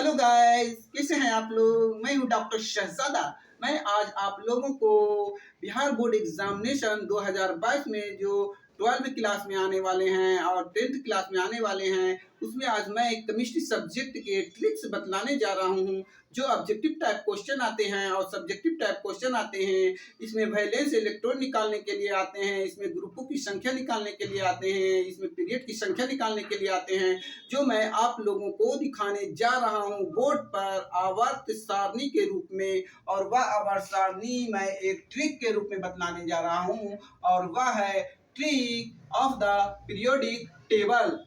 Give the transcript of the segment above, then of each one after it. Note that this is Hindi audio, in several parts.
हेलो गाइस, कैसे हैं आप लोग। मैं हूं डॉक्टर शहजादा। मैं आज आप लोगों को बिहार बोर्ड एग्जामिनेशन 2022 में जो 12वीं क्लास में आने वाले हैं और 10th क्लास में आने वाले हैं, उसमें आज मैं एक केमिस्ट्री सब्जेक्ट के ट्रिक्स बतलाने जा रहा हूं। जो ऑब्जेक्टिव टाइप क्वेश्चन आते हैं और सब्जेक्टिव टाइप क्वेश्चन आते हैं, इसमें वैलेंस इलेक्ट्रॉन निकालने के लिए आते हैं, इसमें ग्रुपों की संख्या निकालने के लिए आते हैं, इसमें पीरियड की संख्या निकालने के लिए आते हैं, जो मैं आप लोगों को दिखाने जा रहा हूं बोर्ड पर आवर्त सारणी के रूप में। और वह आवर्त सारणी मैं एक ट्रिक के रूप में बतलाने जा रहा हूं, और वह है trick of the periodic table.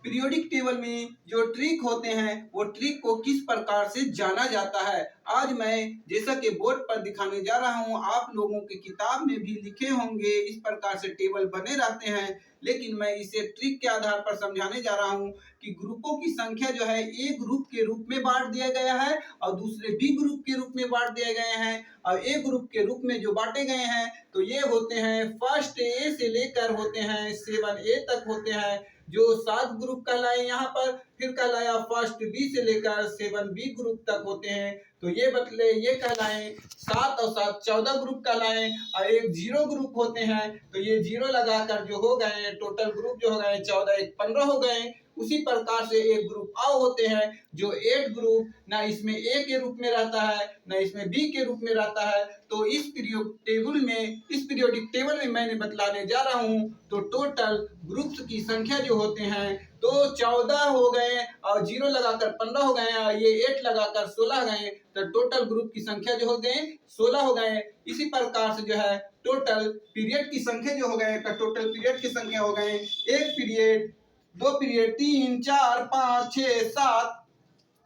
Periodic table में जो ट्रिक होते हैं, वो ट्रिक को किस प्रकार से जाना जाता है, आज मैं जैसा कि बोर्ड पर दिखाने जा रहा हूं। आप लोगों की किताब में भी लिखे होंगे, इस प्रकार से टेबल बने रहते हैं, लेकिन मैं इसे ट्रिक के आधार पर समझाने जा रहा हूं कि ग्रुपों की संख्या जो है ए ग्रुप के रूप में बांट दिया गया है और दूसरे बी ग्रुप के रूप में बांट दिए गए हैं। और ए ग्रुप के रूप में जो बांटे गए हैं, तो ये होते हैं फर्स्ट ए से लेकर होते हैं 7A तक होते हैं, जो 7 ग्रुप कहलाए यहाँ पर। फिर कहलाया फर्स्ट बी से लेकर 7B ग्रुप तक होते हैं, तो ये कहलाए 7 और 7 14 ग्रुप कहलाए। और एक 0 ग्रुप होते हैं, तो ये 0 लगाकर जो हो गए टोटल ग्रुप जो हो गए 14 1 15 हो गए। उसी प्रकार से एक ग्रुप और होते हैं जो 8 ग्रुप, ना इसमें ए के रूप में रहता है ना इसमें बी के रूप में रहता है। तो इस पीरियोडिक टेबल में मैंने बतलाने जा रहा हूँ, तो टोटल ग्रुप्स की संख्या जो होते हैं तो 14 हो गए और 0 लगाकर 15 हो गए और ये 8 लगाकर 16 गए, तो टोटल ग्रुप की संख्या जो हो गए 16 हो गए। इसी प्रकार से जो है टोटल पीरियड की संख्या जो हो गए, तो टोटल पीरियड की संख्या हो गए 1 पीरियड 2 पीरियड 3 4 5 6 7,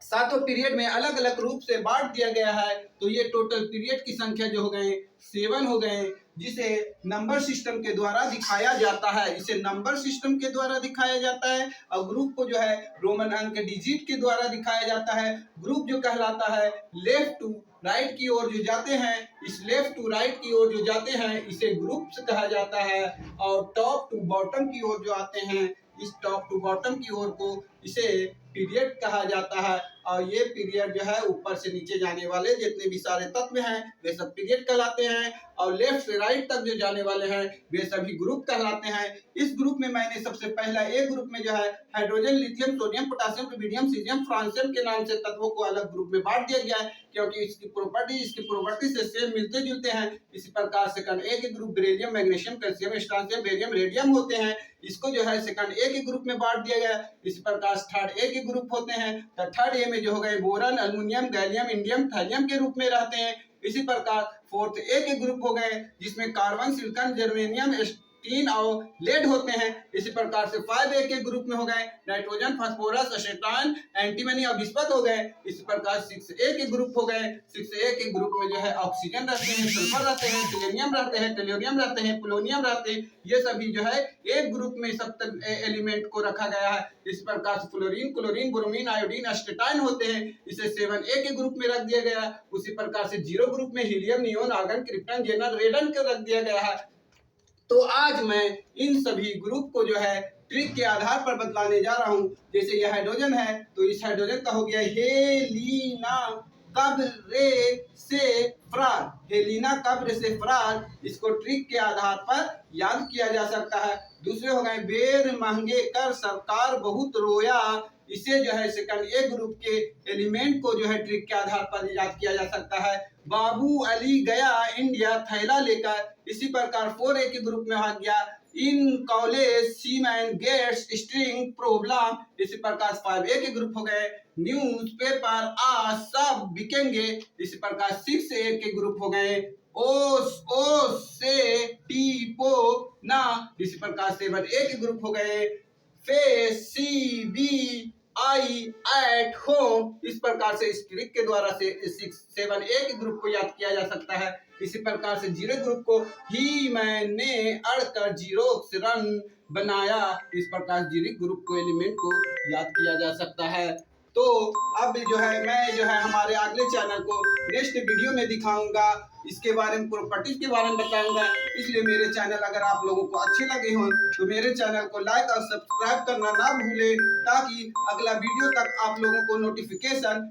सातों पीरियड में अलग अलग रूप से बांट दिया गया है। तो ये टोटल पीरियड की संख्या जो हो गए 7 हो गए, जिसे नंबर सिस्टम के द्वारा दिखाया जाता है। इसे नंबर सिस्टम के द्वारा दिखाया जाता है और ग्रुप को जो है रोमन अंक डिजिट के द्वारा दिखाया जाता है। ग्रुप जो कहलाता है लेफ्ट टू राइट की ओर जो जाते हैं, इस लेफ्ट टू राइट की ओर जो जाते हैं इसे ग्रुप्स कहा जाता है। और टॉप टू बॉटम की ओर जो आते हैं, इस टॉप टू बॉटम की ओर को इसे पीरियड कहा जाता है। और ये पीरियड जो है ऊपर से नीचे जाने वाले जितने भी सारे तत्व हैं वे सब पीरियड कहलाते हैं, और लेफ्ट से राइट तक जो जाने वाले हैं वे सभी ग्रुप कहलाते हैं। इस ग्रुप में मैंने सबसे पहला ए ग्रुप में जो है hydrogen, lithium, sodium, potassium, rubidium, caesium, francium के नाम से तत्वों को अलग ग्रुप में बांट दिया गया है, क्योंकि इसकी प्रॉपर्टी से सेम मिलते जुलते हैं। इसी प्रकार सेकंड ए के group beryllium, magnesium, calcium, strontium, barium, radium होते हैं, इसको जो है सेकंड ए के ग्रुप में बांट दिया गया। इसी प्रकार थर्ड ए के ग्रुप होते हैं, तो थर्ड ए में जो हो गए boron, aluminium, gallium, indium, thallium के रूप में रहते हैं। इसी प्रकार फोर्थ ए के ग्रुप हो गए, जिसमें कार्बन, सिलिकॉन, जर्मेनियम, स्टीन और लेड होते हैं। इसी प्रकार से 5A के ग्रुप में हो गए नाइट्रोजन, फास्फोरस, एसीटान, एंटीमनी और बिस्मथ हो गए। इसी प्रकार 6A के ग्रुप हो गए। 6A के ग्रुप में जो है ऑक्सीजन रहते हैं, सल्फर रहते हैं, सेलेनियम रहते हैं, टेलोनियम रहते हैं, पोलोनियम रहते हैं। ये सभी जो है एक ग्रुप में सब एलिमेंट को रखा गया है। इस प्रकार से fluorine, chlorine, bromine, iodine, astatine होते हैं, इसे 7A के ग्रुप में रख दिया गया है। उसी प्रकार से 0 ग्रुप में हीलियम, नियोन, आर्गन, क्रिप्टन, जेनर, रेडन को रख दिया गया है। तो आज मैं इन सभी ग्रुप को जो है ट्रिक के आधार पर बतलाने जा रहा हूं। जैसे यह हाइड्रोजन है, तो इस हाइड्रोजन का हो गया हेलिना कब्र से फरार। हेलिना कब्र से फरार, इसको ट्रिक के आधार पर याद किया जा सकता है। दूसरे हो गए बेर महंगे कर सरकार बहुत रोया, इसे जो है सेकंड ए ग्रुप के एलिमेंट को जो है ट्रिक के आधार पर याद किया जा सकता है। बाबू अली गया इंडिया थैला लेकर, इसी प्रकार 4A के ग्रुप में आ गया in college seaman gets string problem. इसी प्रकार 5A के ग्रुप हो गए न्यूज़पेपर आज सब बिकेंगे। इसी प्रकार 6A के ग्रुप हो गए ओस ओस से टीपो ना। इसी प्रकार 7A के ग्रुप हो गए face C B I at home. इस प्रकार से इस ट्रिक के द्वारा से 7A के ग्रुप को याद किया जा सकता है। इसी प्रकार से 0 ग्रुप को ही मैंने अड़कर जीरोक्स रन बनाया। इस प्रकार 0 ग्रुप को एलिमेंट को याद किया जा सकता है। तो अब जो है मैं जो है हमारे अगले चैनल को नेक्स्ट वीडियो में दिखाऊंगा, इसके बारे में प्रॉपर्टीज के बारे में बताऊंगा। इसलिए मेरे चैनल अगर आप लोगों को अच्छे लगे हों तो मेरे चैनल को लाइक और सब्सक्राइब करना ना भूलें, ताकि अगला वीडियो तक आप लोगों को नोटिफिकेशन